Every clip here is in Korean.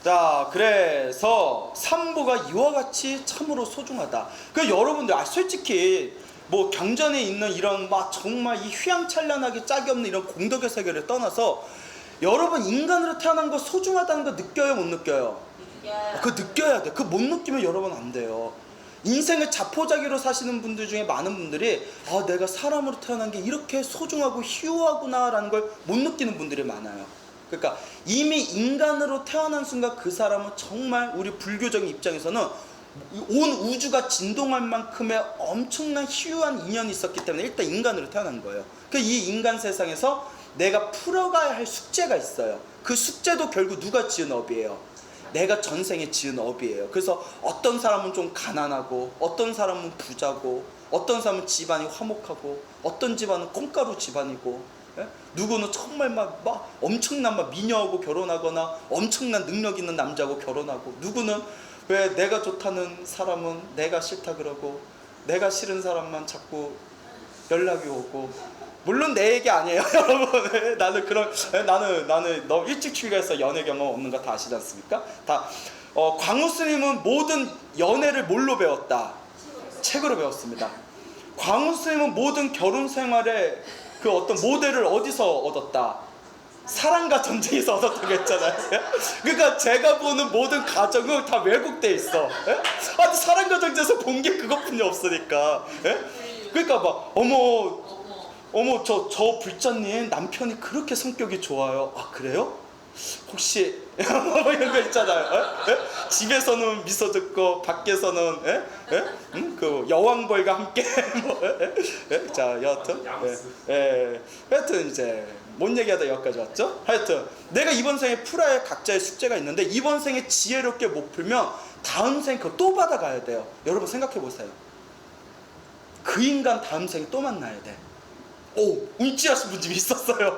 자, 그래서 삼부가 이와 같이 참으로 소중하다. 그 여러분들 솔직히 뭐 경전에 있는 이런 막 정말 이 휘황찬란하게 짝이 없는 이런 공덕의 세계를 떠나서 여러분 인간으로 태어난 거 소중하다는 거 느껴요, 못 느껴요? 그거 느껴야 돼. 그거 못 느끼면 여러분 안 돼요. 인생을 자포자기로 사시는 분들 중에 많은 분들이 내가 사람으로 태어난 게 이렇게 소중하고 희우하구나 라는 걸 못 느끼는 분들이 많아요. 그러니까 이미 인간으로 태어난 순간 그 사람은 정말 우리 불교적인 입장에서는 온 우주가 진동할 만큼의 엄청난 희유한 인연이 있었기 때문에 일단 인간으로 태어난 거예요. 이 인간 세상에서 내가 풀어가야 할 숙제가 있어요. 그 숙제도 결국 누가 지은 업이에요? 내가 전생에 지은 업이에요. 그래서 어떤 사람은 좀 가난하고, 어떤 사람은 부자고, 어떤 사람은 집안이 화목하고, 어떤 집안은 콩가루 집안이고, 누구는 정말 막 엄청난 미녀하고 결혼하거나 엄청난 능력 있는 남자하고 결혼하고, 누구는 왜 내가 좋다는 사람은 내가 싫다 그러고 내가 싫은 사람만 자꾸 연락이 오고. 물론 내 얘기 아니에요, 여러분. 나는 너무 일찍 출가해서 연애 경험 없는 거 다 아시지 않습니까? 광우 스님은 모든 연애를 뭘로 배웠다? 책으로 배웠습니다. 광우 스님은 모든 결혼 생활의 그 어떤 모델을 어디서 얻었다? 사랑과 전쟁에서 얻었다고 했잖아요. 그러니까 제가 보는 모든 가정은 다 왜곡돼 있어. 사랑과 전쟁에서 본 게 그것뿐이 없으니까. 그러니까 어머 저 불자님 남편이 그렇게 성격이 좋아요. 아, 그래요? 혹시 이런 거 있잖아요. 집에서는 미소 짓고 밖에서는 그 여왕벌과 함께 자, 여하튼 하여튼 이제 뭔 얘기하다 여기까지 왔죠? 하여튼 내가 이번 생에 풀어야 할 각자의 숙제가 있는데 이번 생에 지혜롭게 못 풀면 다음 생에 그거 또 받아가야 돼요. 여러분 생각해 보세요. 그 인간 다음 생에 또 만나야 돼. 운치하신 분들이 있었어요.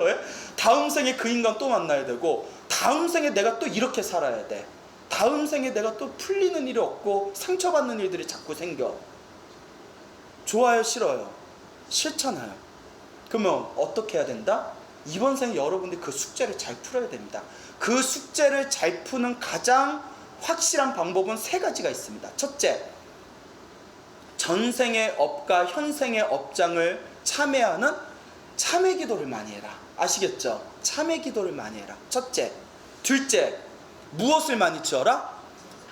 다음 생에 그 인간 또 만나야 되고, 다음 생에 내가 또 이렇게 살아야 돼. 다음 생에 내가 또 풀리는 일이 없고 상처받는 일들이 자꾸 생겨. 좋아요, 싫어요? 싫잖아요. 그러면 어떻게 해야 된다? 이번 생에 여러분들이 그 숙제를 잘 풀어야 됩니다. 그 숙제를 잘 푸는 가장 확실한 방법은 세 가지가 있습니다. 첫째, 전생의 업과 현생의 업장을 참회하는 참회 기도를 많이 해라. 아시겠죠? 참회 기도를 많이 해라. 첫째. 둘째, 무엇을 많이 지어라?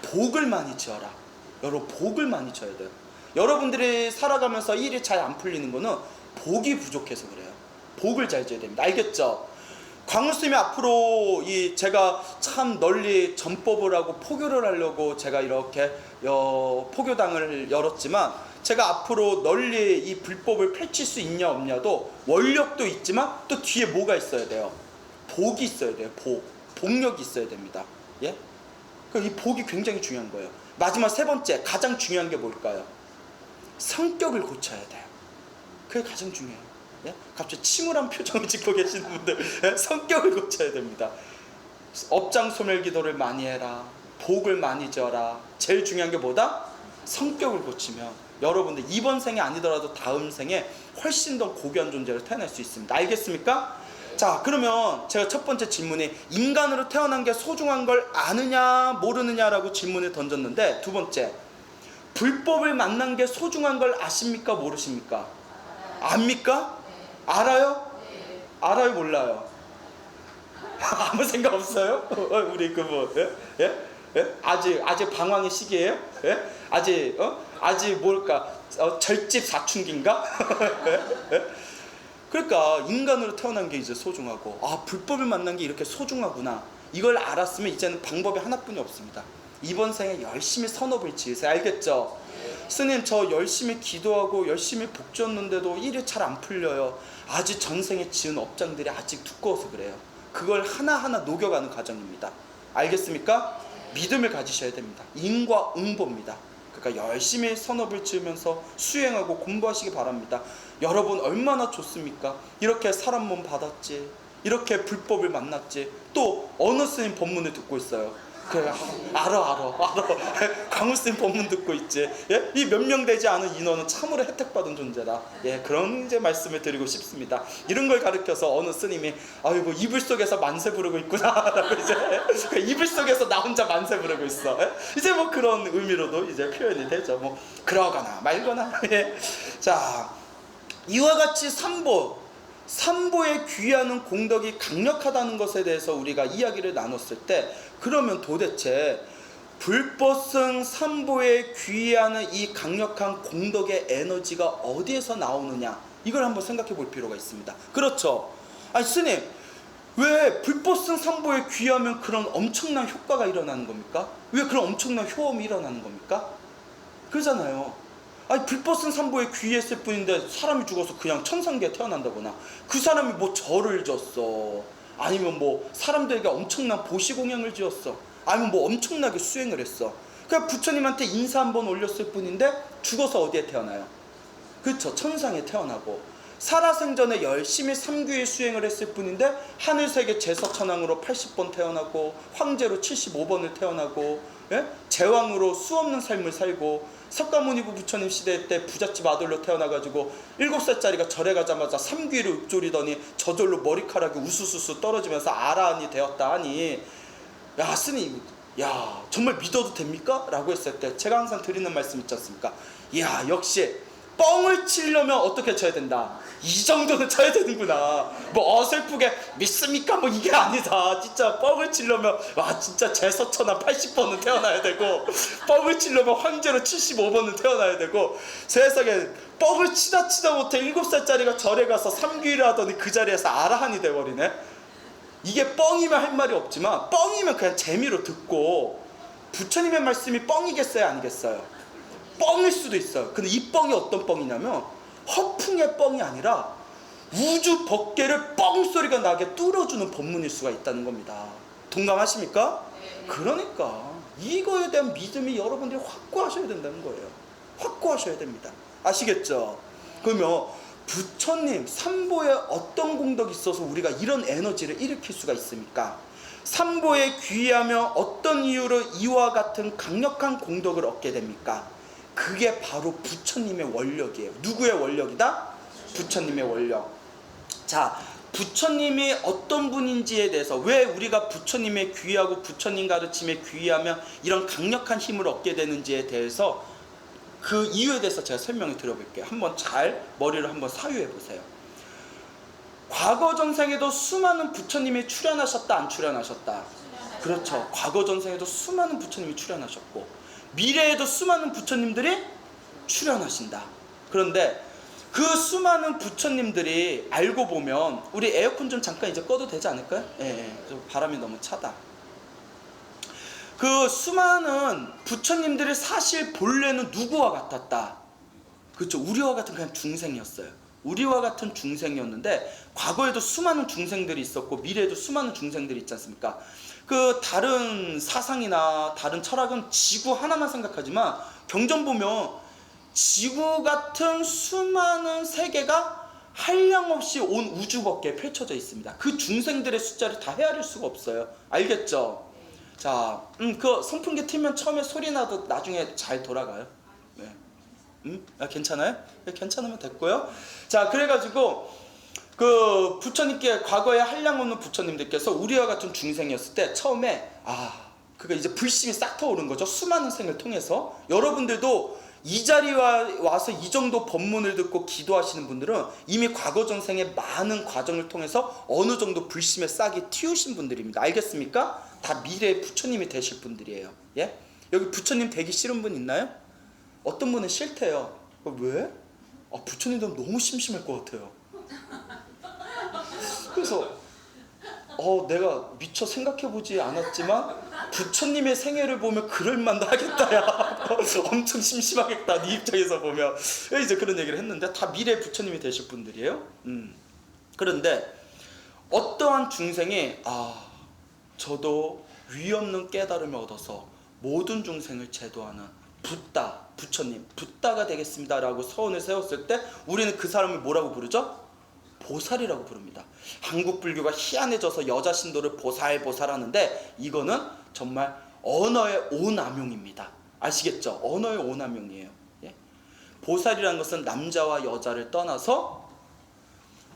복을 많이 지어라. 여러분, 복을 많이 지어야 돼요. 여러분들이 살아가면서 일이 잘 안 풀리는 거는 복이 부족해서 그래요. 복을 잘 지어야 됩니다. 알겠죠? 광우스님이 앞으로 제가 참 널리 전법을 하고 포교를 하려고 제가 이렇게 포교당을 열었지만, 제가 앞으로 널리 이 불법을 펼칠 수 있냐 없냐도 원력도 있지만 또 뒤에 뭐가 있어야 돼요? 복이 있어야 돼요. 복력이 있어야 됩니다. 예? 이 복이 굉장히 중요한 거예요. 마지막 세 번째, 가장 중요한 게 뭘까요? 성격을 고쳐야 돼요. 그게 가장 중요해요. 예? 갑자기 침울한 표정을 짓고 계시는 분들, 성격을 고쳐야 됩니다. 업장 소멸 기도를 많이 해라. 복을 많이 지어라. 제일 중요한 게 뭐다? 성격을 고치면 여러분들 이번 생에 아니더라도 다음 생에 훨씬 더 고귀한 존재로 태어날 수 있습니다. 알겠습니까? 자, 그러면 제가 첫 번째 질문이 인간으로 태어난 게 소중한 걸 아느냐 모르느냐라고 질문을 던졌는데, 두 번째, 불법을 만난 게 소중한 걸 아십니까 모르십니까? 압니까? 알아요? 알아요, 몰라요? 아무 생각 없어요? 우리 아직 방황의 시기예요? 아직 뭘까? 절집 사춘기인가? 그러니까 인간으로 태어난 게 이제 소중하고, 불법을 만난 게 이렇게 소중하구나, 이걸 알았으면 이제는 방법이 하나뿐이 없습니다. 이번 생에 열심히 선업을 지으세요. 알겠죠? 스님, 저 열심히 기도하고 열심히 복줬는데도 일이 잘 안 풀려요. 아직 전생에 지은 업장들이 아직 두꺼워서 그래요. 그걸 하나하나 녹여가는 과정입니다. 알겠습니까? 믿음을 가지셔야 됩니다. 인과 응보입니다. 그러니까 열심히 선업을 지으면서 수행하고 공부하시기 바랍니다. 여러분 얼마나 좋습니까? 이렇게 사람 몸 받았지, 이렇게 불법을 만났지, 또 어느 스님 법문을 듣고 있어요? 그래, 알아. 강우쌤 법문 듣고 있지. 예? 이 몇 명 되지 않은 인원은 참으로 혜택받은 존재다. 예, 그런 이제 말씀을 드리고 싶습니다. 이런 걸 가르쳐서 어느 스님이 아이고 이불 속에서 만세 부르고 있구나라고 이제 이불 속에서 나 혼자 만세 부르고 있어. 예? 이제 뭐 그런 의미로도 이제 표현이 되죠. 뭐 그러거나 말거나. 예. 자, 이와 같이 삼보에 귀하는 공덕이 강력하다는 것에 대해서 우리가 이야기를 나눴을 때, 그러면 도대체 불법성 삼보에 귀하는 이 강력한 공덕의 에너지가 어디에서 나오느냐, 이걸 한번 생각해 볼 필요가 있습니다. 그렇죠. 아니 스님, 왜 불법성 삼보에 귀하면 그런 엄청난 효과가 일어나는 겁니까? 왜 그런 엄청난 효험이 일어나는 겁니까? 그러잖아요. 아니 불법성 삼보에 귀했을 뿐인데 사람이 죽어서 그냥 천상계에 태어난다거나, 그 사람이 뭐 절을 졌어, 아니면 뭐 사람들에게 엄청난 보시공양을 지었어, 아니면 뭐 엄청나게 수행을 했어, 그냥 부처님한테 인사 한번 올렸을 뿐인데 죽어서 어디에 태어나요? 그렇죠, 천상에 태어나고, 살아생전에 열심히 삼규의 수행을 했을 뿐인데 하늘세계 제서천왕으로 80번 태어나고, 황제로 75번을 태어나고, 예? 제왕으로 수없는 삶을 살고, 석가모니부 부처님 시대 때 부잣집 아들로 태어나가지고 7살짜리가 절에 가자마자 삼귀를 읊조리더니 저절로 머리카락이 우수수수 떨어지면서 아라한이 되었다 하니, 야 스님, 야 정말 믿어도 됩니까? 라고 했을 때 제가 항상 드리는 말씀 있지 않습니까? 야 역시 뻥을 치려면 어떻게 쳐야 된다, 이 정도는 쳐야 되는구나. 뭐 어설프게 믿습니까? 뭐 이게 아니다. 진짜 뻥을 치려면 와 진짜 제서천왕 80번은 태어나야 되고, 뻥을 치려면 황제로 75번은 태어나야 되고, 세상에 뻥을 치다 못해 7살짜리가 절에 가서 삼귀를 하더니 그 자리에서 아라한이 돼버리네. 이게 뻥이면 할 말이 없지만, 뻥이면 그냥 재미로 듣고, 부처님의 말씀이 뻥이겠어요 아니겠어요? 뻥일 수도 있어요. 근데 이 뻥이 어떤 뻥이냐면 허풍의 뻥이 아니라 우주 법계를 뻥 소리가 나게 뚫어주는 법문일 수가 있다는 겁니다. 동감하십니까? 그러니까 이거에 대한 믿음이 여러분들이 확고하셔야 된다는 거예요. 확고하셔야 됩니다. 아시겠죠? 그러면 부처님 삼보에 어떤 공덕이 있어서 우리가 이런 에너지를 일으킬 수가 있습니까? 삼보에 귀하며 어떤 이유로 이와 같은 강력한 공덕을 얻게 됩니까? 그게 바로 부처님의 원력이에요. 누구의 원력이다? 부처님의 원력. 자, 부처님이 어떤 분인지에 대해서, 왜 우리가 부처님의 귀하고 부처님 가르침에 귀하며 이런 강력한 힘을 얻게 되는지에 대해서, 그 이유에 대해서 제가 설명을 드려볼게요. 한번 잘 머리를 한번 사유해 보세요. 과거 전생에도 수많은 부처님이 출연하셨다 안 출연하셨다? 그렇죠. 과거 전생에도 수많은 부처님이 출연하셨고, 미래에도 수많은 부처님들이 출연하신다. 그런데 그 수많은 부처님들이 알고 보면, 우리 에어컨 좀 잠깐 이제 꺼도 되지 않을까요? 예, 바람이 너무 차다. 그 수많은 부처님들이 사실 본래는 누구와 같았다? 그렇죠. 우리와 같은 그냥 중생이었어요. 우리와 같은 중생이었는데, 과거에도 수많은 중생들이 있었고 미래에도 수많은 중생들이 있지 않습니까? 그 다른 사상이나 다른 철학은 지구 하나만 생각하지만, 경전 보면 지구 같은 수많은 세계가 한량없이 온 우주 밖에 펼쳐져 있습니다. 그 중생들의 숫자를 다 헤아릴 수가 없어요. 알겠죠? 자, 그 선풍기 틀면 처음에 소리 나도 나중에 잘 돌아가요. 네. 괜찮아요? 괜찮으면 됐고요. 자, 그래가지고 그 부처님께, 과거에 한량없는 부처님들께서 우리와 같은 중생이었을 때 처음에 그러니까 이제 불심이 싹 터오른 거죠. 수많은 생을 통해서. 여러분들도 이 자리에 와서 이 정도 법문을 듣고 기도하시는 분들은 이미 과거 전생의 많은 과정을 통해서 어느 정도 불심의 싹이 틔우신 분들입니다. 알겠습니까? 다 미래의 부처님이 되실 분들이에요. 예? 여기 부처님 되기 싫은 분 있나요? 어떤 분은 싫대요. 왜? 부처님 되면 너무 심심할 것 같아요. 그래서 내가 미처 생각해보지 않았지만 부처님의 생애를 보면 그럴만도 하겠다. 야 엄청 심심하겠다, 네 입장에서 보면. 이제 그런 얘기를 했는데 다 미래 부처님이 되실 분들이에요. 그런데 어떠한 중생이 저도 위없는 깨달음을 얻어서 모든 중생을 제도하는 부처님, 붓다가 되겠습니다 라고 서원을 세웠을 때, 우리는 그 사람을 뭐라고 부르죠? 보살이라고 부릅니다. 한국 불교가 희한해져서 여자 신도를 보살 하는데, 이거는 정말 언어의 오남용입니다. 아시겠죠? 언어의 오남용이에요. 예? 보살이라는 것은 남자와 여자를 떠나서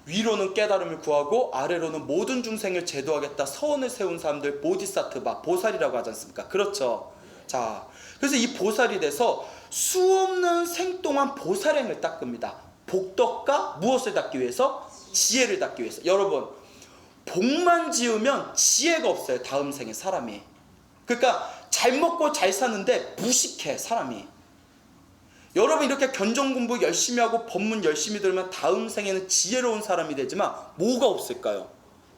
위로는 깨달음을 구하고 아래로는 모든 중생을 제도하겠다 서원을 세운 사람들 보디사트바, 보살이라고 하지 않습니까? 그렇죠. 자, 그래서 이 보살이 돼서 수없는 생 동안 보살행을 닦습니다. 복덕과 무엇을 닦기 위해서? 지혜를 닦기 위해서. 여러분, 복만 지으면 지혜가 없어요. 다음 생에 사람이. 그러니까 잘 먹고 잘 사는데 무식해 사람이. 여러분 이렇게 견정 공부 열심히 하고 법문 열심히 들으면 다음 생에는 지혜로운 사람이 되지만 뭐가 없을까요?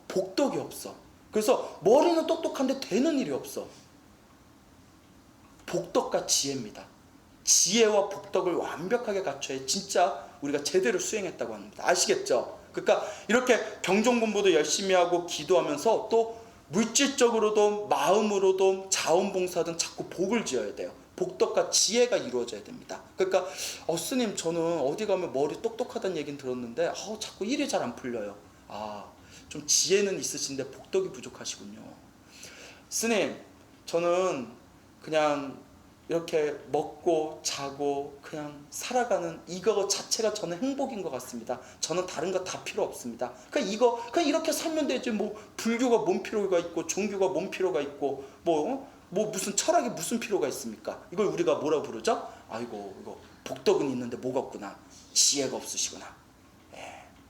복덕이 없어. 그래서 머리는 똑똑한데 되는 일이 없어. 복덕과 지혜입니다. 지혜와 복덕을 완벽하게 갖춰야 진짜 우리가 제대로 수행했다고 합니다. 아시겠죠? 그러니까 이렇게 경전 공부도 열심히 하고 기도하면서 또 물질적으로도 마음으로도 자원봉사든 자꾸 복을 지어야 돼요. 복덕과 지혜가 이루어져야 됩니다. 그러니까 스님 저는 어디 가면 머리 똑똑하다는 얘기는 들었는데 자꾸 일이 잘 안 풀려요. 좀 지혜는 있으신데 복덕이 부족하시군요. 스님 저는 그냥 이렇게 먹고 자고 그냥 살아가는 이거 자체가 저는 행복인 것 같습니다. 저는 다른 거 다 필요 없습니다. 그냥 이렇게 살면 되지. 뭐 불교가 뭔 필요가 있고 종교가 뭔 필요가 있고 뭐 무슨 철학이 무슨 필요가 있습니까? 이걸 우리가 뭐라 부르죠? 아이고 이거 복덕은 있는데 뭐가 없구나. 지혜가 없으시구나.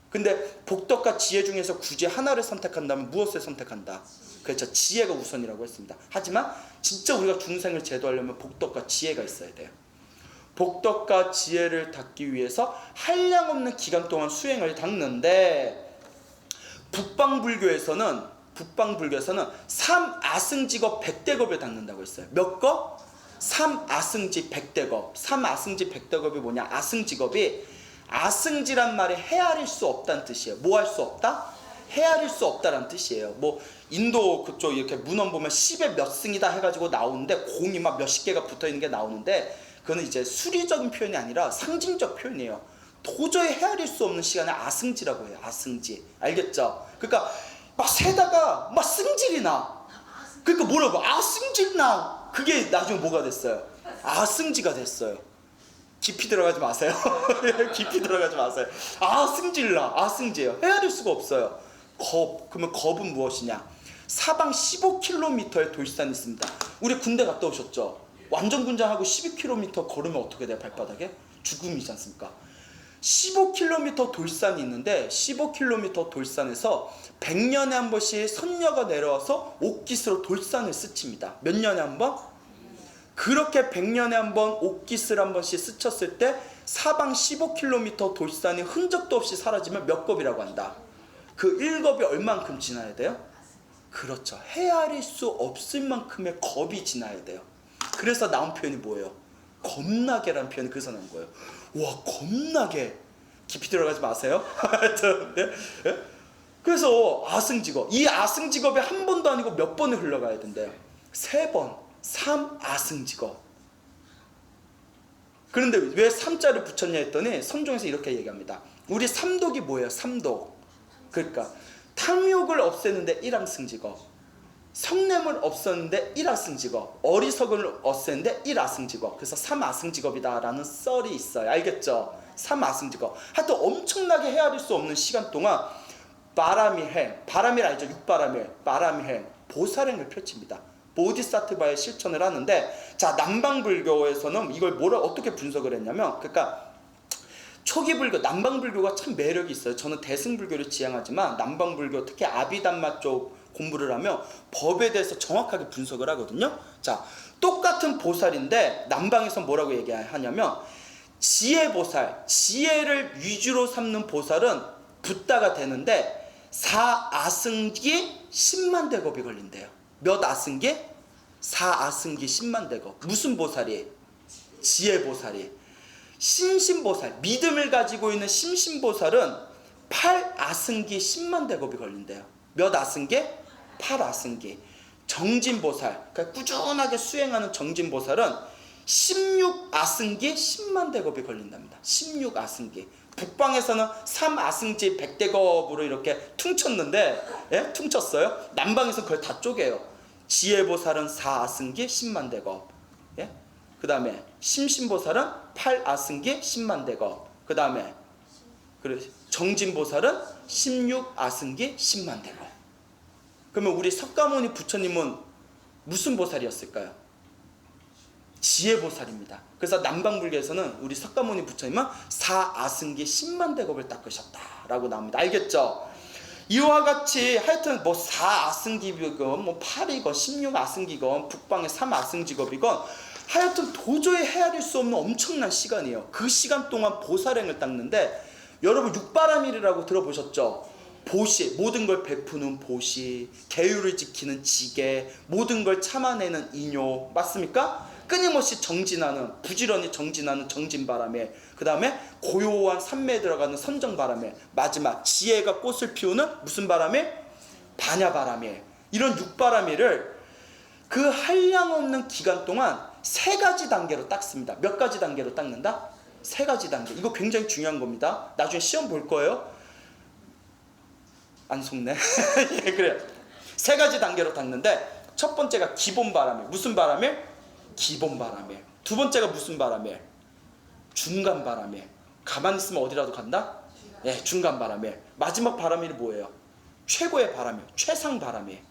근데 복덕과 지혜 중에서 굳이 하나를 선택한다면 무엇을 선택한다? 그렇죠. 지혜가 우선이라고 했습니다. 하지만 진짜 우리가 중생을 제도하려면 복덕과 지혜가 있어야 돼요. 복덕과 지혜를 닦기 위해서 한량없는 기간 동안 수행을 닦는데 북방불교에서는 3아승직업 100대겁을 닦는다고 했어요. 몇 거? 3아승직 100대겁. 3아승직 100대겁이 뭐냐? 아승직업이 아승지란 말이 헤아릴 수 없다는 뜻이에요. 뭐 할 수 없다? 헤아릴 수 없다라는 뜻이에요. 뭐 인도 그쪽 이렇게 문헌 보면 10의 몇 승이다 해가지고 나오는데 공이 막 몇십 개가 붙어있는 게 나오는데 그거는 이제 수리적인 표현이 아니라 상징적 표현이에요. 도저히 헤아릴 수 없는 시간에 아승지라고 해요. 아승지. 알겠죠? 그러니까 막 세다가 막 승질이 나. 그러니까 뭐라고? 아승질 나. 그게 나중에 뭐가 됐어요? 아승지가 됐어요. 깊이 들어가지 마세요. 깊이 들어가지 마세요. 승질나. 아승지예요. 헤아릴 수가 없어요. 그러면 겁은 무엇이냐? 사방 15km의 돌산이 있습니다. 우리 군대 갔다 오셨죠? 완전 군장하고 12km 걸으면 어떻게 돼요? 발바닥에? 죽음이지 않습니까? 15km 돌산이 있는데 15km 돌산에서 100년에 한 번씩 선녀가 내려와서 옥깃으로 돌산을 스칩니다. 몇 년에 한 번? 그렇게 100년에 한 번 옥깃을 한 번씩 스쳤을 때 사방 15km 돌산이 흔적도 없이 사라지면 몇 겁이라고 한다? 그 1겁이 얼만큼 지나야 돼요? 그렇죠. 헤아릴 수 없을 만큼의 겁이 지나야 돼요. 그래서 나온 표현이 뭐예요? 겁나게라는 표현이 그래서 나온 거예요. 와, 겁나게. 깊이 들어가지 마세요. 그래서 아승직업. 이 아승직업이 한 번도 아니고 몇 번을 흘러가야 된대요? 3번. 3아승직업. 그런데 왜 3자를 붙였냐 했더니 선종에서 이렇게 얘기합니다. 우리 삼독이 뭐예요? 삼독. 그러니까 탐욕을 없애는데 1암승직업, 성냄을 없애는데 1아승직업, 어리석음을 없애는데 1아승직업. 그래서 3아승직업이다라는 썰이 있어요. 알겠죠? 3아승직업. 하여튼 엄청나게 헤아릴 수 없는 시간 동안 바람일, 알죠? 육바람일, 바람일, 보살행을 펼칩니다. 보디사트바의 실천을 하는데, 자, 남방불교에서는 이걸 어떻게 분석을 했냐면, 그러니까 초기 불교, 남방불교가 참 매력이 있어요. 저는 대승불교를 지향하지만 남방불교, 특히 아비담마 쪽 공부를 하면 법에 대해서 정확하게 분석을 하거든요. 자, 똑같은 보살인데 남방에서 뭐라고 얘기하냐면 지혜보살, 지혜를 위주로 삼는 보살은 붓다가 되는데 4아승기 10만 대겁이 걸린대요. 몇 아승기? 4아승기 10만 대겁. 무슨 보살이? 지혜보살이. 심신보살, 믿음을 가지고 있는 심신보살은 8아승기 10만 대겁이 걸린대요. 몇 아승기? 8아승기. 정진보살, 그러니까 꾸준하게 수행하는 정진보살은 16아승기 10만 대겁이 걸린답니다. 16아승기. 북방에서는 3아승지 100대겁으로 이렇게 퉁쳤는데, 퉁쳤어요. 남방에서 그걸 다 쪼개요. 지혜보살은 4아승기 10만 대겁. 예? 그 다음에 심신보살은 8아승기 10만 대겁. 그 다음에 정진보살은 16아승기 10만 대겁. 그러면 우리 석가모니 부처님은 무슨 보살이었을까요? 지혜보살입니다. 그래서 남방불교에서는 우리 석가모니 부처님은 4아승기 10만 대겁을 닦으셨다라고 나옵니다. 알겠죠? 이와 같이 하여튼 뭐 4아승기건 뭐 8이건 16아승기건 북방의 3아승직업이건 하여튼 도저히 헤아릴 수 없는 엄청난 시간이에요. 그 시간 동안 보살행을 닦는데 여러분 육바라밀이라고 들어보셨죠? 보시, 모든 걸 베푸는 보시, 계율을 지키는 지계, 모든 걸 참아내는 인요, 맞습니까? 끊임없이 정진하는, 부지런히 정진하는 정진바람에, 그 다음에 고요한 산매에 들어가는 선정바람에, 마지막 지혜가 꽃을 피우는 무슨 바람에? 반야바람에. 이런 육바람일을 그 한량없는 기간 동안 3가지 단계로 닦습니다. 몇 가지 단계로 닦는다? 3가지 단계. 이거 굉장히 중요한 겁니다. 나중에 시험 볼 거예요. 안 속네. 예, 그래요. 3가지 단계로 닦는데, 첫 번째가 기본 바람일. 무슨 바람일? 기본 바람일. 두 번째가 무슨 바람일? 중간 바람일. 가만히 있으면 어디라도 간다? 예, 중간 바람일. 마지막 바람일이 뭐예요? 최고의 바람일, 최상 바람일.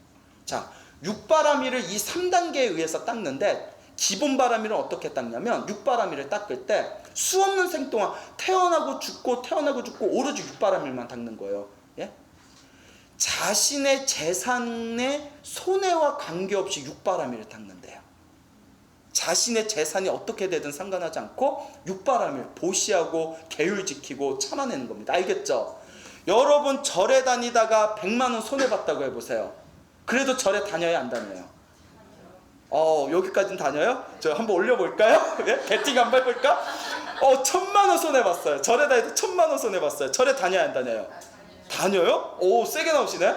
자, 육바람일을 이 3단계에 의해서 닦는데, 기본 바람일은 어떻게 닦냐면, 육바람일을 닦을 때 수없는 생 동안 태어나고 죽고 오로지 육바람일만 닦는 거예요. 예? 자신의 재산의 손해와 관계없이 육바람일을 닦는데요. 자신의 재산이 어떻게 되든 상관하지 않고 육바람일 보시하고 계율 지키고 참아내는 겁니다. 알겠죠? 여러분 절에 다니다가 100만 원 손해봤다고 해보세요. 그래도 절에 다녀야 안 다녀요? 여기까지는 다녀요? 저 한번 올려볼까요? 예? 배팅 한번 해볼까? 1000만 원 손해봤어요. 절에 다니도 1000만 원 손해봤어요. 절에 다녀야 안 다녀요? 다녀요? 오, 세게 나오시네.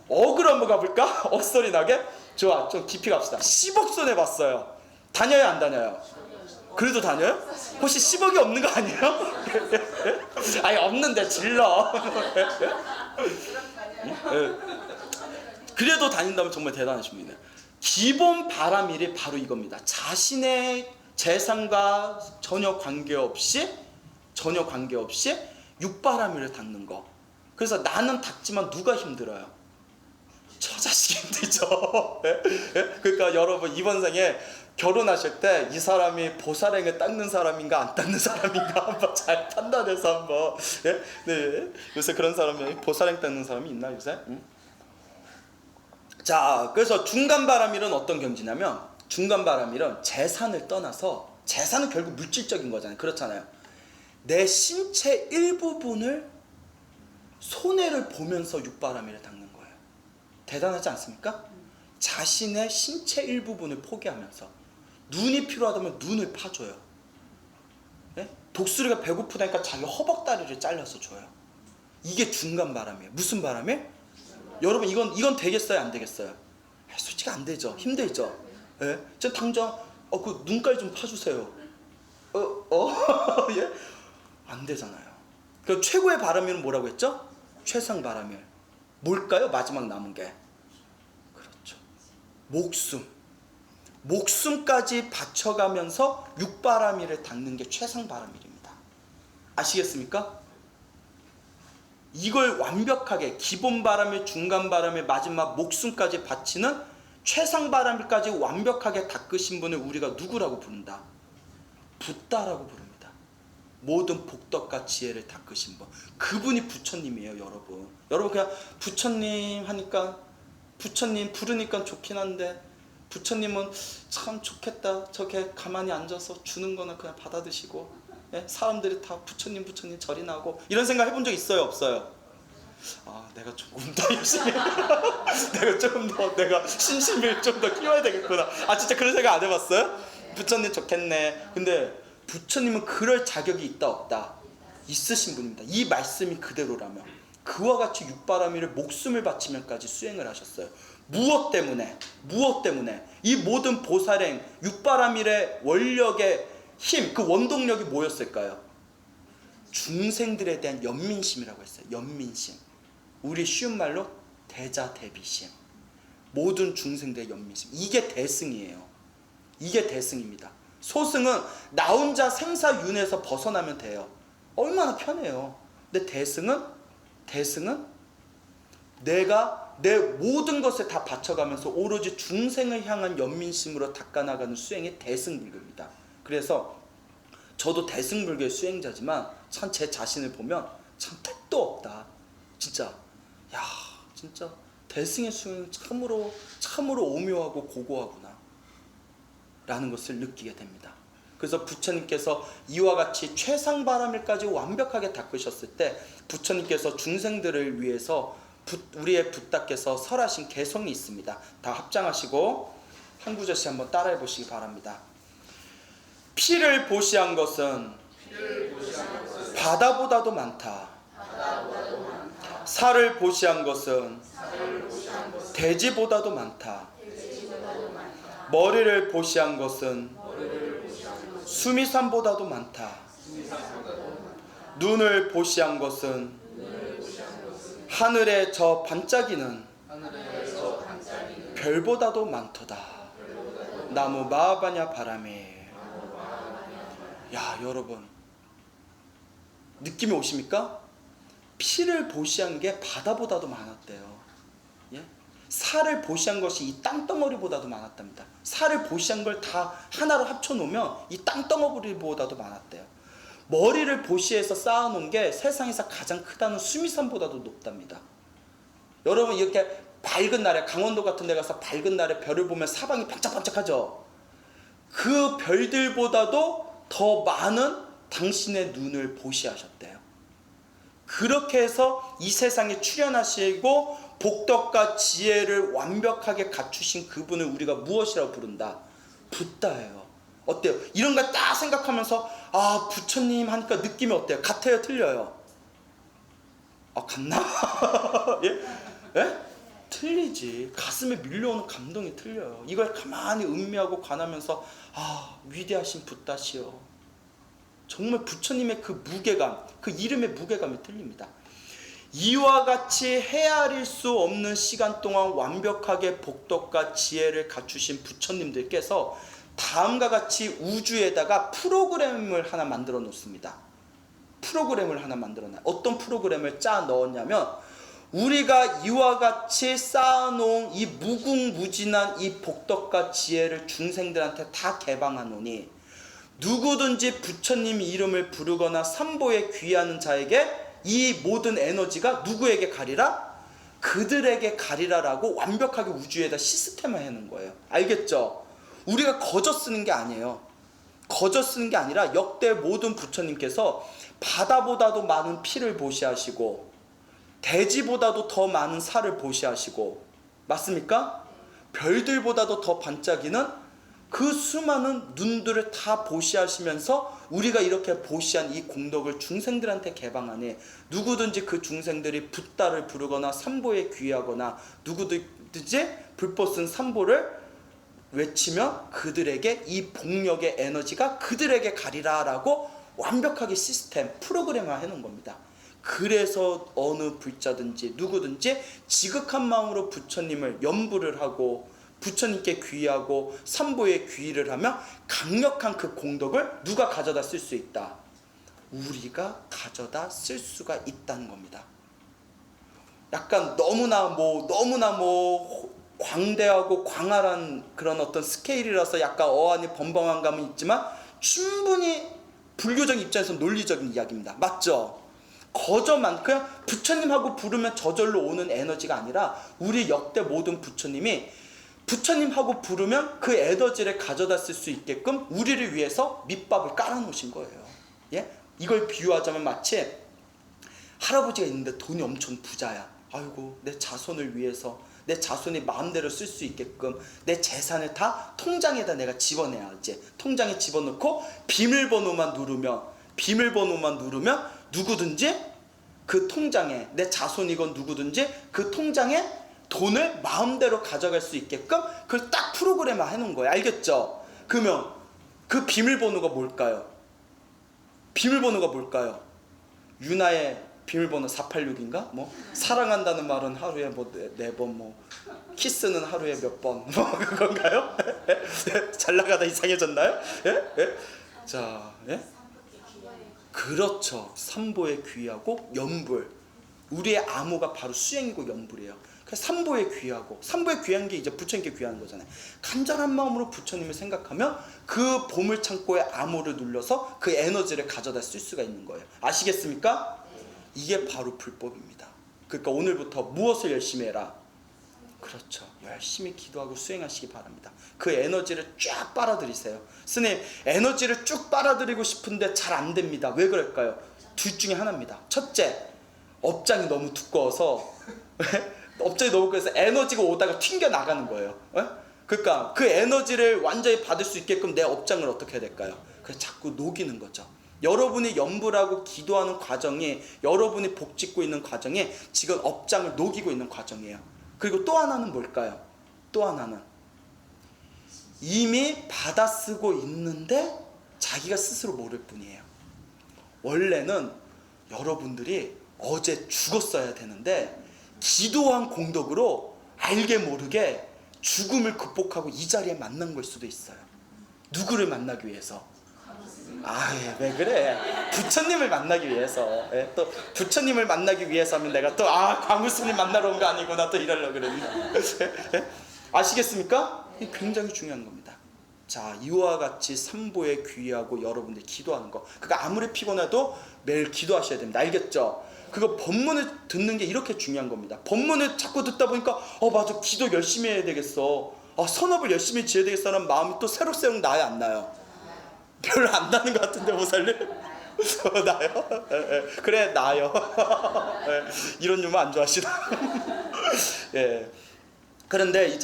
어글 한번 가볼까? 엇소리 나게? 좋아, 좀 깊이 갑시다. 10억 손해봤어요. 다녀요 안 다녀요? 그래도 다녀요? 혹시 10억이 없는 거 아니에요? 아니 없는데 질러. 그래도 다닌다면 정말 대단하신 분이네요. 기본 바람일이 바로 이겁니다. 자신의 재산과 전혀 관계없이 육바람일을 닦는 거. 그래서 나는 닦지만 누가 힘들어요? 저 자식이 힘들죠. 그러니까 여러분 이번 생에 결혼하실 때 이 사람이 보살행을 닦는 사람인가 안 닦는 사람인가 한번 잘 판단해서 한번. 네. 요새 그런 사람이 보살행 닦는 사람이 있나 요새? 자, 그래서 중간바람일은 어떤 경지냐면, 중간바람일은 재산을 떠나서, 재산은 결국 물질적인 거잖아요. 그렇잖아요. 내 신체 일부분을 손해를 보면서 육바람일을 닦는 거예요. 대단하지 않습니까? 자신의 신체 일부분을 포기하면서 눈이 필요하다면 눈을 파줘요. 네? 독수리가 배고프다니까 자기 허벅다리를 잘라서 줘요. 이게 중간바람이에요. 무슨 바람이에요? 여러분 이건 되겠어요 안 되겠어요? 솔직히 안 되죠. 힘들죠. 예? 저 당장 그 눈깔 좀 파주세요. 예? 안 되잖아요. 그 최고의 바람일은 뭐라고 했죠? 최상 바람일. 뭘까요? 마지막 남은 게. 그렇죠. 목숨까지 바쳐가면서 육바람일을 닦는 게 최상 바람일입니다. 아시겠습니까? 이걸 완벽하게 기본 바람일, 중간 바람일, 마지막 목숨까지 바치는 최상 바람일까지 완벽하게 닦으신 분을 우리가 누구라고 부른다? 붓다라고 부릅니다. 모든 복덕과 지혜를 닦으신 분. 그분이 부처님이에요, 여러분. 여러분 그냥 부처님 하니까, 부처님 부르니까 좋긴 한데, 부처님은 참 좋겠다. 저렇게 가만히 앉아서 주는 거나 그냥 받아 드시고, 예? 사람들이 다 부처님 절이 나고, 이런 생각 해본 적 있어요, 없어요? 내가 조금 더 열심히 내가 조금 더 내가 신심을 좀 더 키워야 되겠구나. 진짜 그런 생각 안 해봤어요? 부처님 좋겠네. 근데 부처님은 그럴 자격이 있다 없다? 있으신 분입니다. 이 말씀이 그대로라면 그와 같이 육바람일을 목숨을 바치면까지 수행을 하셨어요. 무엇 때문에 이 모든 보살행 육바람일의 원력의 힘, 그 원동력이 뭐였을까요? 중생들에 대한 연민심이라고 했어요. 연민심. 우리 쉬운 말로 대자대비심. 모든 중생들의 연민심. 이게 대승이에요. 이게 대승입니다. 소승은 나 혼자 생사윤회에서 벗어나면 돼요. 얼마나 편해요. 근데 대승은 내가 내 모든 것을 다 바쳐가면서 오로지 중생을 향한 연민심으로 닦아나가는 수행이 대승불교입니다. 그래서 저도 대승불교의 수행자지만 참 제 자신을 보면 참 택도 없다. 진짜 야 진짜 대승의 수행은 참으로 오묘하고 고고하구나 라는 것을 느끼게 됩니다. 그래서 부처님께서 이와 같이 최상바람일까지 완벽하게 닦으셨을 때 부처님께서 중생들을 위해서 우리의 붓다께서 설하신 개성이 있습니다. 다 합장하시고 한 구절씩 한번 따라해 보시기 바랍니다. 피를 보시한 것은 바다보다도 많다. 살을 보시한 것은 대지보다도 많다. 머리를 보시한 것은 수미산보다도 많다. 눈을 보시한 것은 하늘의 저 반짝이는 별보다도 많도다. 나무 마하바냐 바람에. 야 여러분 느낌이 오십니까? 피를 보시한 게 바다보다도 많았대요. 예? 살을 보시한 것이 이 땅덩어리보다도 많았답니다. 살을 보시한 걸 다 하나로 합쳐놓으면 이 땅덩어리보다도 많았대요. 머리를 보시해서 쌓아놓은 게 세상에서 가장 크다는 수미산보다도 높답니다. 여러분 이렇게 밝은 날에 강원도 같은 데 가서 밝은 날에 별을 보면 사방이 반짝반짝하죠. 그 별들보다도 더 많은 당신의 눈을 보시하셨대요. 그렇게 해서 이 세상에 출현하시고 복덕과 지혜를 완벽하게 갖추신 그분을 우리가 무엇이라고 부른다? 붓다예요. 어때요? 이런 걸 딱 생각하면서 아 부처님 하니까 느낌이 어때요? 같아요? 틀려요? 아 같나? 예? 예? 틀리지. 가슴에 밀려오는 감동이 틀려요. 이걸 가만히 음미하고 관하면서 아 위대하신 붓다시여. 정말 부처님의 그 무게감, 그 이름의 무게감이 틀립니다. 이와 같이 헤아릴 수 없는 시간 동안 완벽하게 복덕과 지혜를 갖추신 부처님들께서 다음과 같이 우주에다가 프로그램을 하나 만들어 놓습니다. 프로그램을 하나 만들어 놔요. 어떤 프로그램을 짜 넣었냐면 우리가 이와 같이 쌓아놓은 이 무궁무진한 이 복덕과 지혜를 중생들한테 다 개방하노니 누구든지 부처님 이름을 부르거나 삼보에 귀하는 자에게 이 모든 에너지가 누구에게 가리라? 그들에게 가리라라고 완벽하게 우주에다 시스템을 해놓은 거예요. 알겠죠? 우리가 거저 쓰는 게 아니에요. 거저 쓰는 게 아니라 역대 모든 부처님께서 바다보다도 많은 피를 보시하시고 대지보다도 더 많은 살을 보시하시고 맞습니까? 별들보다도 더 반짝이는 그 수많은 눈들을 다 보시하시면서 우리가 이렇게 보시한 이 공덕을 중생들한테 개방하니 누구든지 그 중생들이 붓다를 부르거나 삼보에 귀하거나 누구든지 불법 쓴 삼보를 외치면 그들에게 이 복력의 에너지가 그들에게 가리라라고 완벽하게 시스템, 프로그램화 해놓은 겁니다. 그래서 어느 불자든지 누구든지 지극한 마음으로 부처님을 염불을 하고 부처님께 귀의하고 삼보에 귀의를 하면 강력한 그 공덕을 누가 가져다 쓸 수 있다? 우리가 가져다 쓸 수가 있다는 겁니다. 약간 너무나 광대하고 광활한 그런 어떤 스케일이라서 약간 어안이 번벙한 감은 있지만 충분히 불교적 입장에서 논리적인 이야기입니다. 맞죠? 거저만 그냥 부처님하고 부르면 저절로 오는 에너지가 아니라 우리 역대 모든 부처님이 부처님하고 부르면 그 에너지를 가져다 쓸 수 있게끔 우리를 위해서 밑밥을 깔아놓으신 거예요. 예? 이걸 비유하자면 마치 할아버지가 있는데 돈이 엄청 부자야. 아이고 내 자손을 위해서 내 자손이 마음대로 쓸 수 있게끔 내 재산을 다 통장에다 내가 집어내야지. 통장에 집어넣고 비밀번호만 누르면 누구든지 그 통장에 내 자손이건 누구든지 그 통장에 돈을 마음대로 가져갈 수 있게끔 그걸 딱 프로그램화 해놓은 거예요. 알겠죠? 그러면 그 비밀번호가 뭘까요? 비밀번호가 뭘까요? 유나의 비밀번호 486인가? 뭐 사랑한다는 말은 하루에 뭐 네 번, 뭐 키스는 하루에 몇 번, 뭐 그건가요? 잘 나가다 이상해졌나요? 예? 예? 자, 예? 그렇죠. 삼보에 귀하고 염불. 우리의 암호가 바로 수행이고 염불이에요. 그래서 삼보에 귀하고, 삼보에 귀한 게 이제 부처님께 귀한 거잖아요. 간절한 마음으로 부처님을 생각하면 그 보물 창고의 암호를 눌러서 그 에너지를 가져다 쓸 수가 있는 거예요. 아시겠습니까? 이게 바로 불법입니다. 그러니까 오늘부터 무엇을 열심히 해라? 그렇죠. 열심히 기도하고 수행하시기 바랍니다. 그 에너지를 쫙 빨아들이세요. 스님, 에너지를 쭉 빨아들이고 싶은데 잘 안 됩니다. 왜 그럴까요? 둘 중에 하나입니다. 첫째, 업장이 너무 두꺼워서 업장이 너무 두꺼워서 에너지가 오다가 튕겨 나가는 거예요. 그러니까 그 에너지를 완전히 받을 수 있게끔 내 업장을 어떻게 해야 될까요? 그래서 자꾸 녹이는 거죠. 여러분이 염불하고 기도하는 과정이, 여러분이 복 짓고 있는 과정이 지금 업장을 녹이고 있는 과정이에요. 그리고 또 하나는 뭘까요? 또 하나는 이미 받아쓰고 있는데 자기가 스스로 모를 뿐이에요. 원래는 여러분들이 어제 죽었어야 되는데 기도한 공덕으로 알게 모르게 죽음을 극복하고 이 자리에 만난 걸 수도 있어요. 누구를 만나기 위해서? 예, 왜 그래? 부처님을 만나기 위해서. 예, 또 부처님을 만나기 위해서 하면 내가 또 광우스님 만나러 온 거 아니구나 또 이러려고 그랬네. 예? 아시겠습니까? 이게 굉장히 중요한 겁니다. 자, 이와 같이 삼보에 귀하고 여러분들 기도하는 거. 그러니까 아무리 피곤해도 매일 기도하셔야 됩니다. 알겠죠? 그거 법문을 듣는 게 이렇게 중요한 겁니다. 법문을 자꾸 듣다 보니까 맞아, 기도 열심히 해야 되겠어. 선업을 열심히 지어야 되겠어라는 마음이 또 새록새록 나요, 안 나요? 별로 안 나는 것 같은데, 보살님? 나요? 그래, 나요. 이런 유머 안 좋아하시나? 예. 그런데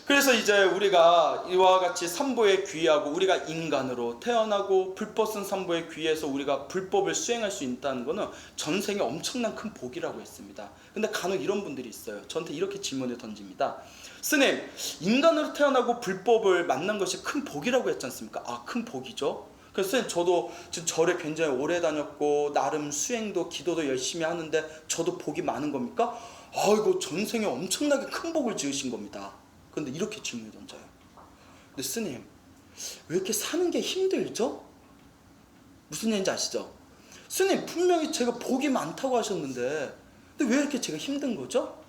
그래서 이제 우리가 이와 같이 삼보에 귀하고, 우리가 인간으로 태어나고 불법은 삼보에 귀해서 우리가 불법을 수행할 수 있다는 거는 전생에 엄청난 큰 복이라고 했습니다. 근데 간혹 이런 분들이 있어요. 저한테 이렇게 질문을 던집니다. 스님, 인간으로 태어나고 불법을 만난 것이 큰 복이라고 했지 않습니까? 큰 복이죠. 그래서 스님, 저도 지금 절에 굉장히 오래 다녔고 나름 수행도 기도도 열심히 하는데 저도 복이 많은 겁니까? 이거 전생에 엄청나게 큰 복을 지으신 겁니다. 그런데 이렇게 질문을 던져요. 근데 스님, 왜 이렇게 사는 게 힘들죠? 무슨 얘기인지 아시죠? 스님, 분명히 제가 복이 많다고 하셨는데 근데 왜 이렇게 제가 힘든 거죠?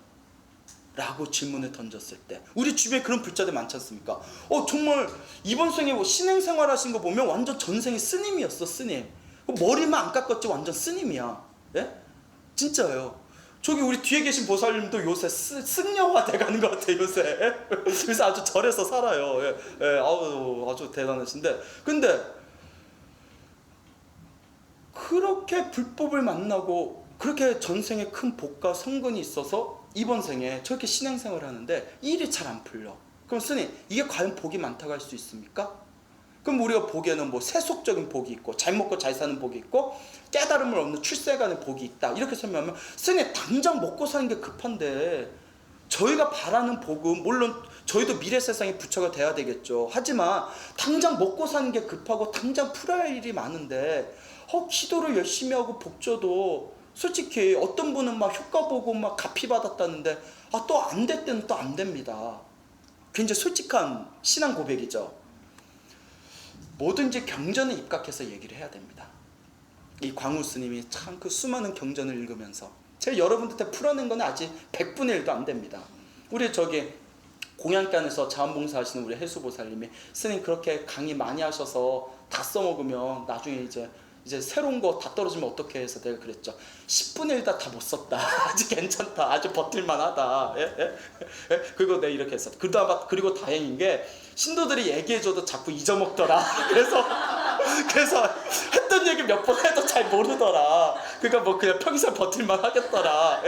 라고 질문을 던졌을 때, 우리 주변에 그런 불자들 많지 않습니까? 정말 이번 생에 신행생활 하신 거 보면 완전 전생에 스님이었어. 스님, 머리만 안 깎았지 완전 스님이야. 예? 진짜예요. 저기 우리 뒤에 계신 보살님도 요새 승려화 돼가는 것 같아요. 요새 아주 절에서 살아요. 예, 아주 대단하신데, 근데 그렇게 불법을 만나고 그렇게 전생에 큰 복과 성근이 있어서 이번 생에 저렇게 신행생활을 하는데 일이 잘 안 풀려. 그럼 스님, 이게 과연 복이 많다고 할 수 있습니까? 그럼 우리가 보기에는 뭐 세속적인 복이 있고 잘 먹고 잘 사는 복이 있고 깨달음을 얻는 출세간의 복이 있다, 이렇게 설명하면 스님, 당장 먹고 사는 게 급한데 저희가 바라는 복은 물론 저희도 미래 세상에 부처가 돼야 되겠죠. 하지만 당장 먹고 사는 게 급하고 당장 풀어야 할 일이 많은데 기도를 열심히 하고 복줘도 솔직히 어떤 분은 막 효과 보고 막 가피 받았다는데 또 안 될 때는 또 안 됩니다. 굉장히 솔직한 신앙 고백이죠. 뭐든지 경전에 입각해서 얘기를 해야 됩니다. 이 광우 스님이 참 그 수많은 경전을 읽으면서 제가 여러분들한테 풀어낸 건 아직 100분의 1도 안 됩니다. 우리 저기 공양간에서 자원봉사 하시는 우리 해수보살님이, 스님 그렇게 강의 많이 하셔서 다 써먹으면 나중에 이제 새로운 거 다 떨어지면 어떻게 해서 내가 그랬죠. 10분의 1 다 못 썼다. 아직 괜찮다. 아주 버틸만하다. 그리고 내가 이렇게 했어. 그리고 다행인 게 신도들이 얘기해줘도 자꾸 잊어먹더라. 그래서 했던 얘기 몇 번 해도 잘 모르더라. 그러니까 뭐 그냥 평생 버틸만 하겠더라.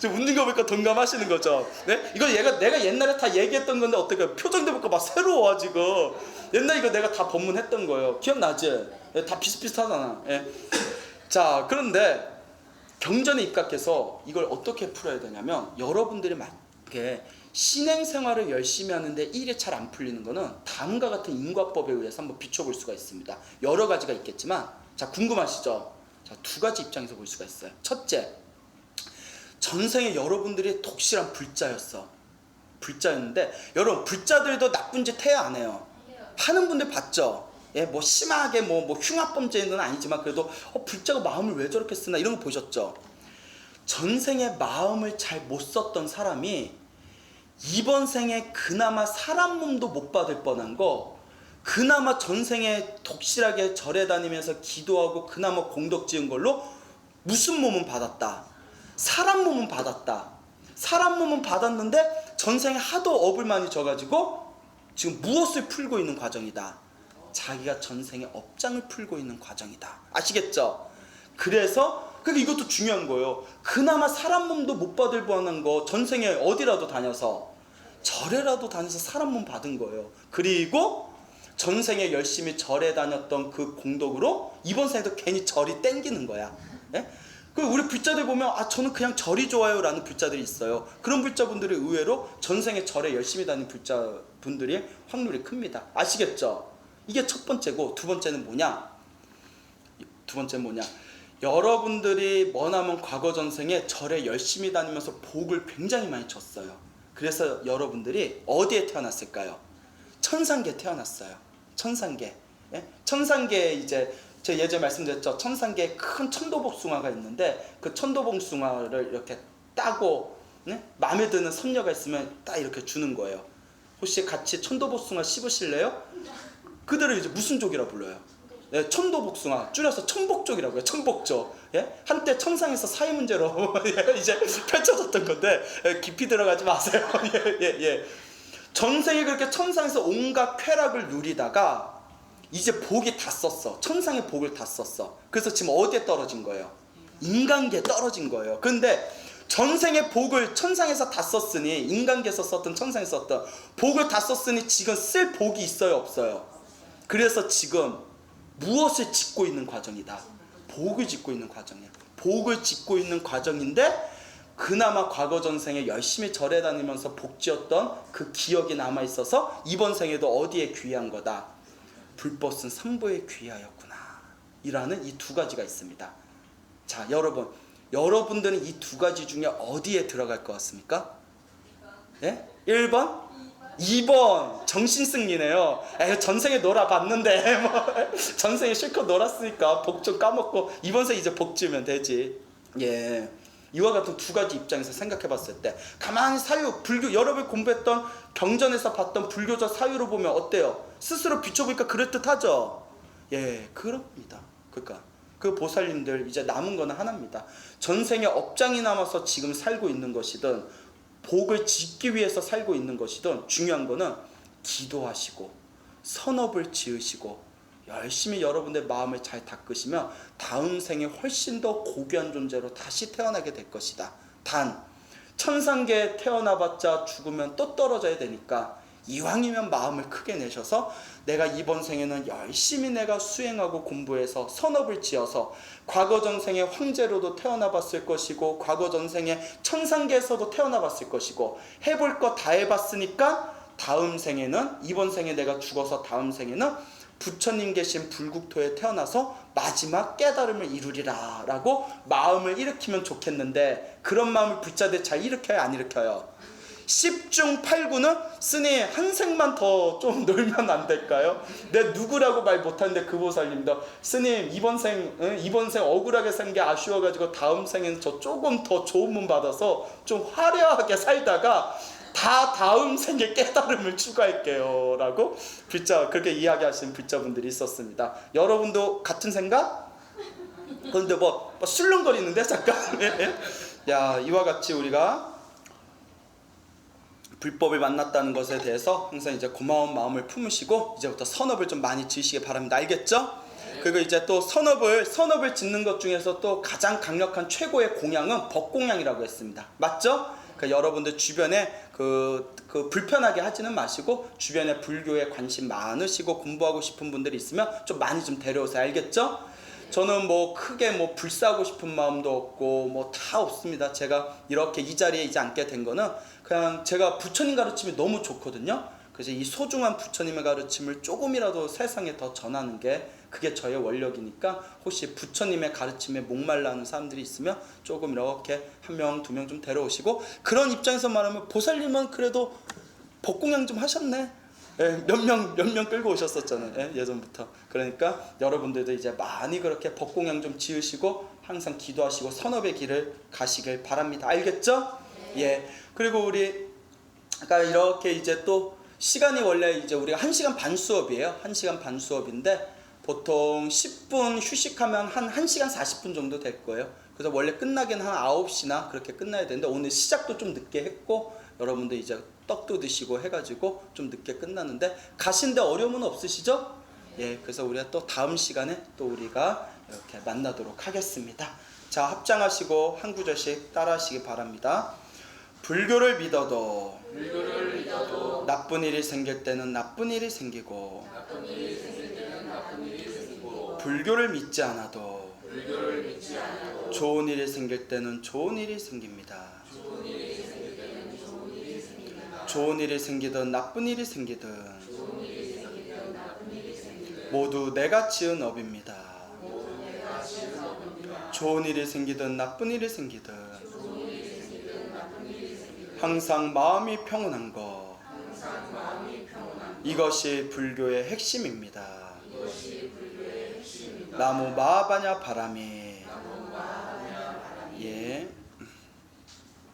지금 웃는 거 보니까 동감하시는 거죠. 네? 이거 내가 옛날에 다 얘기했던 건데 어떡해. 표정도 보니까 막 새로워 지금. 옛날 이거 내가 다 법문했던 거예요. 기억나지? 다 비슷비슷하잖아. 자, 그런데 경전에 입각해서 이걸 어떻게 풀어야 되냐면, 여러분들이 만약에 신행생활을 열심히 하는데 일이 잘 안 풀리는 거는 다음과 같은 인과법에 의해서 한번 비춰볼 수가 있습니다. 여러 가지가 있겠지만, 자, 궁금하시죠? 자, 두 가지 입장에서 볼 수가 있어요. 첫째, 전생에 여러분들이 독실한 불자였어. 불자였는데 여러분 불자들도 나쁜 짓 해야 안 해요? 하는 분들 봤죠? 예, 뭐 심하게 뭐 흉악범죄는 아니지만 그래도 불자가 마음을 왜 저렇게 쓰나 이런 거 보셨죠? 전생에 마음을 잘 못 썼던 사람이 이번 생에 그나마 사람 몸도 못 받을 뻔한 거, 그나마 전생에 독실하게 절에 다니면서 기도하고 그나마 공덕 지은 걸로 무슨 몸은 받았다? 사람 몸은 받았다. 사람 몸은 받았는데 전생에 하도 업을 많이 져가지고 지금 무엇을 풀고 있는 과정이다? 자기가 전생에 업장을 풀고 있는 과정이다. 아시겠죠? 그래서 이것도 중요한 거예요. 그나마 사람 몸도 못 받을 뻔한 거 전생에 어디라도 다녀서 절에라도 다녀서 사람 몸 받은 거예요. 그리고 전생에 열심히 절에 다녔던 그 공덕으로 이번 생에도 괜히 절이 땡기는 거야. 예? 우리 불자들 보면 저는 그냥 절이 좋아요 라는 불자들이 있어요. 그런 불자분들이 의외로 전생에 절에 열심히 다니는 불자분들이 확률이 큽니다. 아시겠죠? 이게 첫 번째고, 두 번째는 뭐냐? 여러분들이 머나먼 과거 전생에 절에 열심히 다니면서 복을 굉장히 많이 줬어요. 그래서 여러분들이 어디에 태어났을까요? 천상계에 태어났어요. 천상계. 예? 천상계에 이제 제가 예전에 말씀드렸죠. 천상계에 큰 천도복숭아가 있는데 그 천도복숭아를 이렇게 따고 마음에 드는 선녀가 있으면 딱 이렇게 주는 거예요. 혹시 같이 천도복숭아 씹으실래요? 그들을 이제 무슨 족이라 불러요? 네, 천도복숭아 줄여서 천복족이라고 해요. 천복족. 예? 한때 천상에서 사회 문제로 이제 펼쳐졌던 건데 깊이 들어가지 마세요. 예. 전생에 그렇게 천상에서 온갖 쾌락을 누리다가 이제 복이 다 썼어. 천상의 복을 다 썼어. 그래서 지금 어디에 떨어진 거예요? 인간계에 떨어진 거예요. 근데 전생의 복을 천상에서 다 썼으니, 인간계에서 썼던 천상에서 썼던 복을 다 썼으니 지금 쓸 복이 있어요, 없어요? 그래서 지금 무엇을 짓고 있는 과정이다? 복을 짓고 있는 과정이야. 복을 짓고 있는 과정인데 그나마 과거 전생에 열심히 절에 다니면서 복지었던 그 기억이 남아있어서 이번 생에도 어디에 귀한 거다? 불법은 삼보에 귀하였구나 이라는 이 두 가지가 있습니다. 자, 여러분들은 이 두 가지 중에 어디에 들어갈 것 같습니까? 예? 1번? 2번 정신승리네요. 전생에 놀아봤는데 전생에 실컷 놀았으니까 복 좀 까먹고 이번 생 이제 복 지으면 되지. 예, 이와 같은 두 가지 입장에서 생각해 봤을 때 가만히 사유, 불교, 여러분이 공부했던 경전에서 봤던 불교적 사유로 보면 어때요? 스스로 비춰보니까 그럴듯하죠? 예, 그럽니다. 그러니까 그 보살님들 이제 남은 거는 하나입니다. 전생에 업장이 남아서 지금 살고 있는 것이든 복을 짓기 위해서 살고 있는 것이든 중요한 거는 기도하시고 선업을 지으시고 열심히 여러분의 마음을 잘 닦으시면 다음 생에 훨씬 더 고귀한 존재로 다시 태어나게 될 것이다. 단 천상계에 태어나봤자 죽으면 또 떨어져야 되니까 이왕이면 마음을 크게 내셔서 내가 이번 생에는 열심히 내가 수행하고 공부해서 선업을 지어서 과거 전생에 황제로도 태어나봤을 것이고 과거 전생에 천상계에서도 태어나봤을 것이고 해볼 거 다 해봤으니까 다음 생에는, 이번 생에 내가 죽어서 다음 생에는 부처님 계신 불국토에 태어나서 마지막 깨달음을 이루리라 라고 마음을 일으키면 좋겠는데 그런 마음을 불자들 잘 일으켜요, 안 일으켜요? 10중 8구는 스님 한 생만 더 좀 놀면 안 될까요? 내 누구라고 말 못하는데 그 보살님도 스님 이번 생 억울하게 산 게 아쉬워가지고 다음 생에는 저 조금 더 좋은 문 받아서 좀 화려하게 살다가 다음 생에 깨달음을 추구할게요 라고 그렇게 이야기하시는 불자분들이 있었습니다. 여러분도 같은 생각? 그런데 뭐 술렁거리는데 잠깐 야, 이와 같이 우리가 불법을 만났다는 것에 대해서 항상 이제 고마운 마음을 품으시고 이제부터 선업을 좀 많이 지으시기 바랍니다. 알겠죠? 그리고 이제 또 선업을 짓는 것 중에서 또 가장 강력한 최고의 공양은 법공양이라고 했습니다. 맞죠? 그러니까 여러분들 주변에 불편하게 하지는 마시고 주변에 불교에 관심 많으시고 공부하고 싶은 분들이 있으면 좀 많이 좀 데려오세요. 알겠죠? 저는 크게 불사하고 싶은 마음도 없고 다 없습니다. 제가 이렇게 이 자리에 이제 앉게 된 거는 그냥 제가 부처님 가르침이 너무 좋거든요. 그래서 이 소중한 부처님의 가르침을 조금이라도 세상에 더 전하는 게 그게 저의 원력이니까 혹시 부처님의 가르침에 목말라 하는 사람들이 있으면 조금 이렇게 한 명, 두 명 좀 데려오시고, 그런 입장에서 말하면 보살님은 그래도 법공양 좀 하셨네. 예, 몇 명 끌고 오셨었잖아요. 예, 예전부터. 그러니까 여러분들도 이제 많이 그렇게 법공양 좀 지으시고 항상 기도하시고 선업의 길을 가시길 바랍니다. 알겠죠? 예. 그리고 우리 아까 이렇게 이제 또 시간이 원래 이제 우리가 1시간 반 수업이에요. 1시간 반 수업인데 보통 10분 휴식하면 한 1시간 40분 정도 될 거예요. 그래서 원래 끝나긴 한 9시나 그렇게 끝나야 되는데 오늘 시작도 좀 늦게 했고 여러분들 이제 떡도 드시고 해가지고 좀 늦게 끝났는데 가신데 어려움은 없으시죠? 예, 그래서 우리가 또 다음 시간에 또 우리가 이렇게 만나도록 하겠습니다. 자, 합장하시고 한 구절씩 따라하시기 바랍니다. 불교를 믿어도 나쁜 일이 생길 때는 나쁜 일이 생기고 불교를 믿지 않아도 좋은 일이 생길 때는 좋은 일이 생깁니다. 좋은 일이 생기든 나쁜 일이 생기든 모두 내가 지은 업입니다. 좋은 일이 생기든 나쁜 일이 생기든 항상 마음이 평온한 것, 이것이 불교의 핵심입니다. 나무 마하바냐 바라미